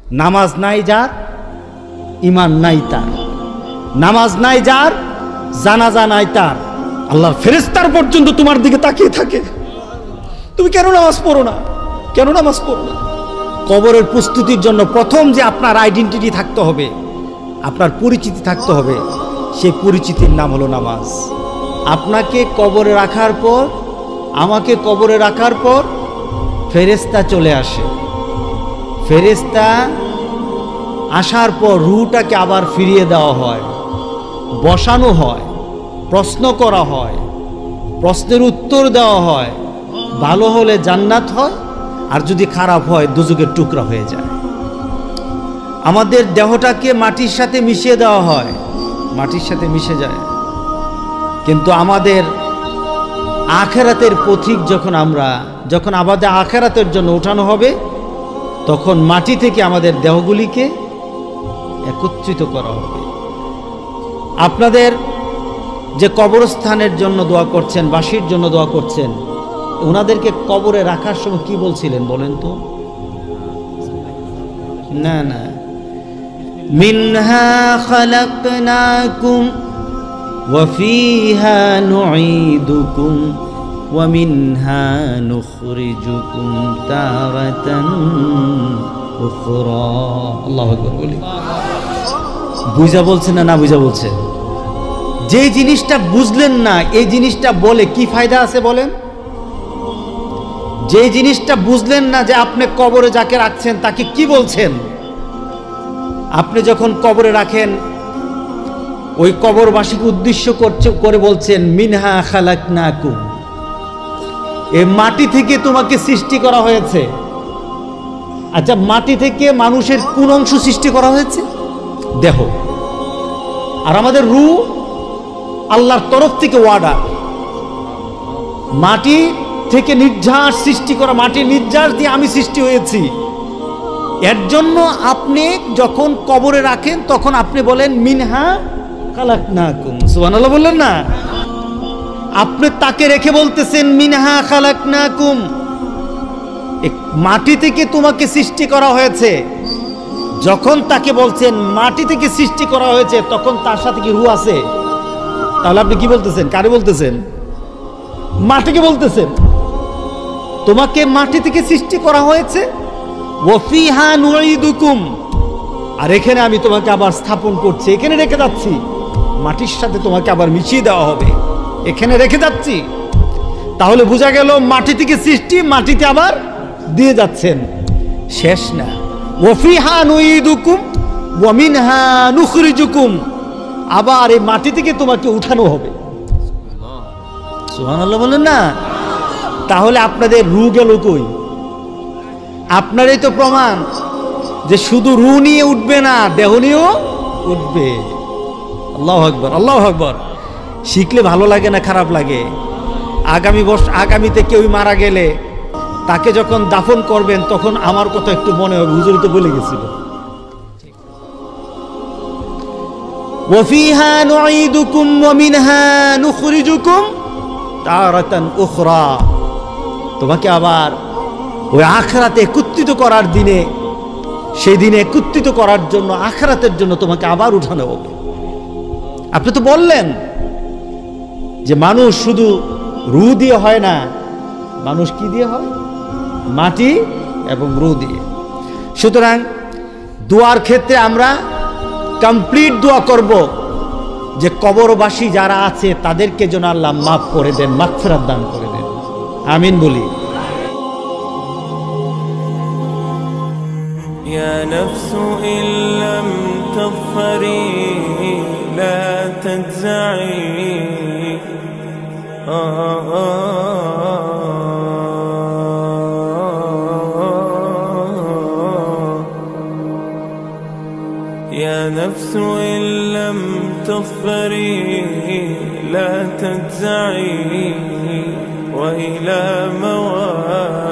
নামাজ নাই যার, ঈমান নাই তার। নামাজ নাই যার, জানাজা নাই তার। আল্লাহর ফেরেশতার পর্যন্ত তোমার দিকে তাকিয়ে থাকে, তুমি কেন নামাজ পড়ো না, কেন নামাজ পড়ো না? কবরের প্রস্তুতির জন্য প্রথম যে আপনার আইডেন্টিটি থাকতে হবে, আপনার পরিচিতি থাকতে হবে, সেই পরিচিতির নাম হলো নামাজ। আপনাকে কবরে রাখার পর, আমাকে কবরে রাখার পর ফেরেশতা চলে আসে। ফেরেশতা আসার পর রূহটাকে আবার ফিরিয়ে দেওয়া হয়, বসানো হয়, প্রশ্ন করা হয়, প্রশ্নের উত্তর দেওয়া হয়। ভালো হলে জান্নাত হয়, আর যদি খারাপ হয় দুজকের টুকরা হয়ে যায়। আমাদের দেহটাকে মাটির সাথে মিশিয়ে দেওয়া হয়, মাটির সাথে মিশে যায়। কিন্তু আমাদের আখেরাতের পথিক যখন আমাদের আখেরাতের জন্য উঠানো হবে, তখন মাটি থেকে আমাদের দেহগুলিকে একত্রিত করা হবে। আপনাদের যে কবরস্থানের জন্য দোয়া করছেন, বাসির জন্য দোয়া করছেন, ওনাদেরকে কবরে রাখার সময় কি বলছিলেন বলেন তো? না না, মিনহা খালাকনাকুম ওয়া ফিহা নুঈদুকুম ওয়া মিনহা নুখরিজুকুম তারাতান উখরা। আল্লাহু আকবার বলি। বুঝা বলছেন না না বুঝা বলছে? যে জিনিসটা বুঝলেন না, এই জিনিসটা বলে কি ফায়দা আছে বলেন? যে জিনিসটা বুঝলেন না যে আপনি কবরে যাকে রাখছেন তাকে কি বলছেন, আপনি যখন কবরে রাখেন ওই কবরবাসীকে উদ্দেশ্য করে বলছেন মিনহা খালাকনাকুম, এই মাটি থেকে তোমাকে সৃষ্টি করা হয়েছে। আচ্ছা, মাটি থেকে মানুষের কোন অংশ সৃষ্টি করা হয়েছে? দেহ। আর আমাদের রূহ আল্লাহর তরফ থেকে ওয়ার্ডার, মাটি থেকে নির্যাস সৃষ্টি করা, মাটির নির্যাস দিয়ে আমি সৃষ্টি হয়েছি। এর জন্য আপনি যখন কবরে রাখেন তখন আপনি বলেন মিনহা খালাকনাকুম। সুবহানাল্লাহ বললেন না? আপনি তাকে রেখে বলতেছেন মিনহা খালাকনাকুম, মাটি থেকে তোমাকে সৃষ্টি করা হয়েছে। যখন তাকে বলছেন মাটি থেকে সৃষ্টি করা হয়েছে, তখন তার সাথে কি রূহ আছে? তাহলে আপনি কি বলতেছেন? কারে বলতেছেন? মাটিকে বলতেছেন। তোমাকে মাটি থেকে সৃষ্টি করা হয়েছে, ওয়া ফিহা নুঈদুকুম, আর এখানে আমি তোমাকে আবার স্থাপন করছি, এখানে রেখে যাচ্ছি। মাটির সাথে তোমাকে আবার মিশিয়ে দেওয়া হবে, এখানে রেখে যাচ্ছি। তাহলে বোঝা গেল মাটি থেকে সৃষ্টি, মাটিতে আবার দিয়ে যাচ্ছেন। শেষ না, ওয়া ফিহা নুঈদুকুম ওয়া মিনহা নুখরিজুকুম, আবার এই মাটি থেকে তোমাকে উঠানো হবে। সুবহানাল্লাহ বলেন না? তাহলে আপনাদের রূহ গেল কই? আপনারই তো প্রমাণ যে শুধু রূহ নিয়ে উঠবে না, দেহ নিয়েও উঠবে। আল্লাহু আকবার, আল্লাহু আকবার। শিখলে ভালো লাগে না খারাপ লাগে? আগামীতে কেউ মারা গেলে তাকে যখন দাফন করবেন তখন আমার কথা একটু মনে হবে, হুজুর তো বলে গেছিল ওয়া ফিহা নুঈদুকুম ওয়া মিনহা নুখরিজুকুম তারাতান উখরা। তোমাকে আবার ওই আখিরাতে একত্রিত করার দিনে, সেই দিনে একত্রিত করার জন্য, আখিরাতের জন্য তোমাকে আবার উঠানো হবে। আপনি তো বললেন যে মানুষ শুধু রূহ দিয়ে হয় না, মানুষ কি দিয়ে হয়? মাটি এবং রূহ দিয়ে। সুতরাং দোয়ার ক্ষেত্রে আমরা কমপ্লিট দোয়া করব যে কবরবাসী যারা আছে তাদেরকে যেন আল্লাহ মাফ করে দেন, মাগফিরাত দান করে দেন। আমিন বলি। يا نفس إن لم تظفري لا تجزعي يا نفس إن لم تظفري لا تجزعي وإلى مواد